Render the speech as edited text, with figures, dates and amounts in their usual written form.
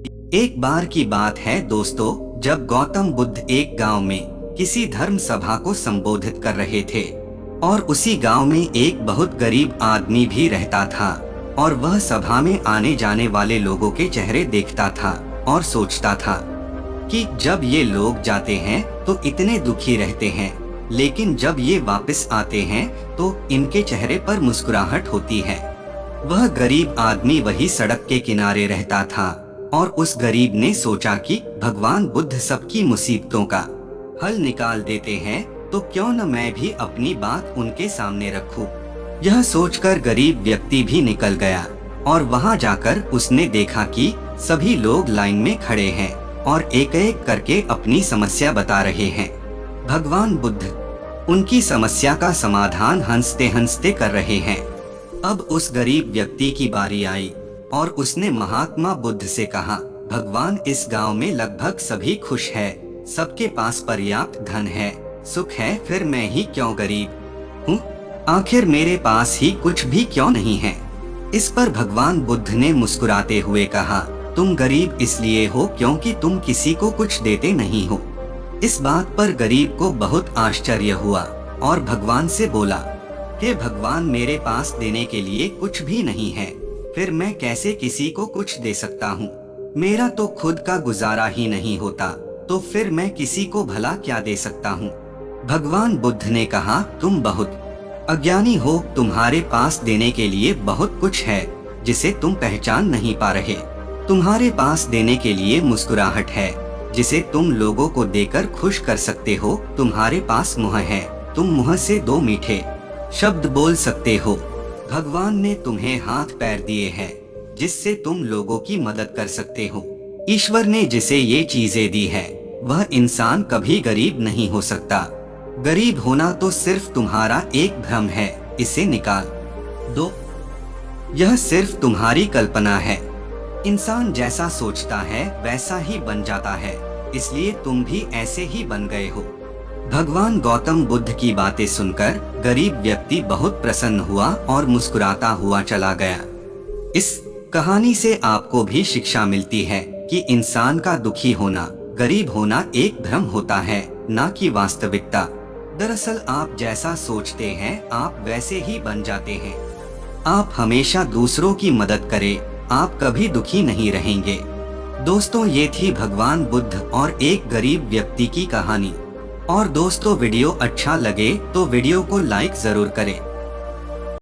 एक बार की बात है दोस्तों, जब गौतम बुद्ध एक गांव में किसी धर्म सभा को संबोधित कर रहे थे और उसी गांव में एक बहुत गरीब आदमी भी रहता था और वह सभा में आने जाने वाले लोगों के चेहरे देखता था और सोचता था कि जब ये लोग जाते हैं तो इतने दुखी रहते हैं, लेकिन जब ये वापस आते हैं तो इनके चेहरे पर मुस्कुराहट होती है। वह गरीब आदमी वही सड़क के किनारे रहता था और उस गरीब ने सोचा कि भगवान बुद्ध सबकी मुसीबतों का हल निकाल देते हैं, तो क्यों न मैं भी अपनी बात उनके सामने रखूं। यह सोचकर गरीब व्यक्ति भी निकल गया और वहां जाकर उसने देखा कि सभी लोग लाइन में खड़े हैं और एक एक करके अपनी समस्या बता रहे हैं। भगवान बुद्ध उनकी समस्या का समाधान हंसते हंसते कर रहे हैं। अब उस गरीब व्यक्ति की बारी आई और उसने महात्मा बुद्ध से कहा, भगवान इस गांव में लगभग सभी खुश है, सबके पास पर्याप्त धन है, सुख है, फिर मैं ही क्यों गरीब हूँ? आखिर मेरे पास ही कुछ भी क्यों नहीं है? इस पर भगवान बुद्ध ने मुस्कुराते हुए कहा, तुम गरीब इसलिए हो क्योंकि तुम किसी को कुछ देते नहीं हो। इस बात पर गरीब को बहुत आश्चर्य हुआ और भगवान से बोला, हे भगवान, मेरे पास देने के लिए कुछ भी नहीं है, फिर मैं कैसे किसी को कुछ दे सकता हूँ? मेरा तो खुद का गुजारा ही नहीं होता, तो फिर मैं किसी को भला क्या दे सकता हूँ? भगवान बुद्ध ने कहा, तुम बहुत अज्ञानी हो, तुम्हारे पास देने के लिए बहुत कुछ है जिसे तुम पहचान नहीं पा रहे। तुम्हारे पास देने के लिए मुस्कुराहट है जिसे तुम लोगों को देकर खुश कर सकते हो। तुम्हारे पास मुंह है, तुम मुंह से दो मीठे शब्द बोल सकते हो। भगवान ने तुम्हें हाथ पैर दिए हैं जिससे तुम लोगों की मदद कर सकते हो। ईश्वर ने जिसे ये चीजें दी है वह इंसान कभी गरीब नहीं हो सकता। गरीब होना तो सिर्फ तुम्हारा एक भ्रम है, इसे निकाल दो। यह सिर्फ तुम्हारी कल्पना है। इंसान जैसा सोचता है वैसा ही बन जाता है, इसलिए तुम भी ऐसे ही बन गए हो। भगवान गौतम बुद्ध की बातें सुनकर गरीब व्यक्ति बहुत प्रसन्न हुआ और मुस्कुराता हुआ चला गया। इस कहानी से आपको भी शिक्षा मिलती है कि इंसान का दुखी होना, गरीब होना एक भ्रम होता है, न कि वास्तविकता। दरअसल आप जैसा सोचते हैं आप वैसे ही बन जाते हैं। आप हमेशा दूसरों की मदद करें, आप कभी दुखी नहीं रहेंगे। दोस्तों, ये थी भगवान बुद्ध और एक गरीब व्यक्ति की कहानी। और दोस्तों, वीडियो अच्छा लगे तो वीडियो को लाइक जरूर करें।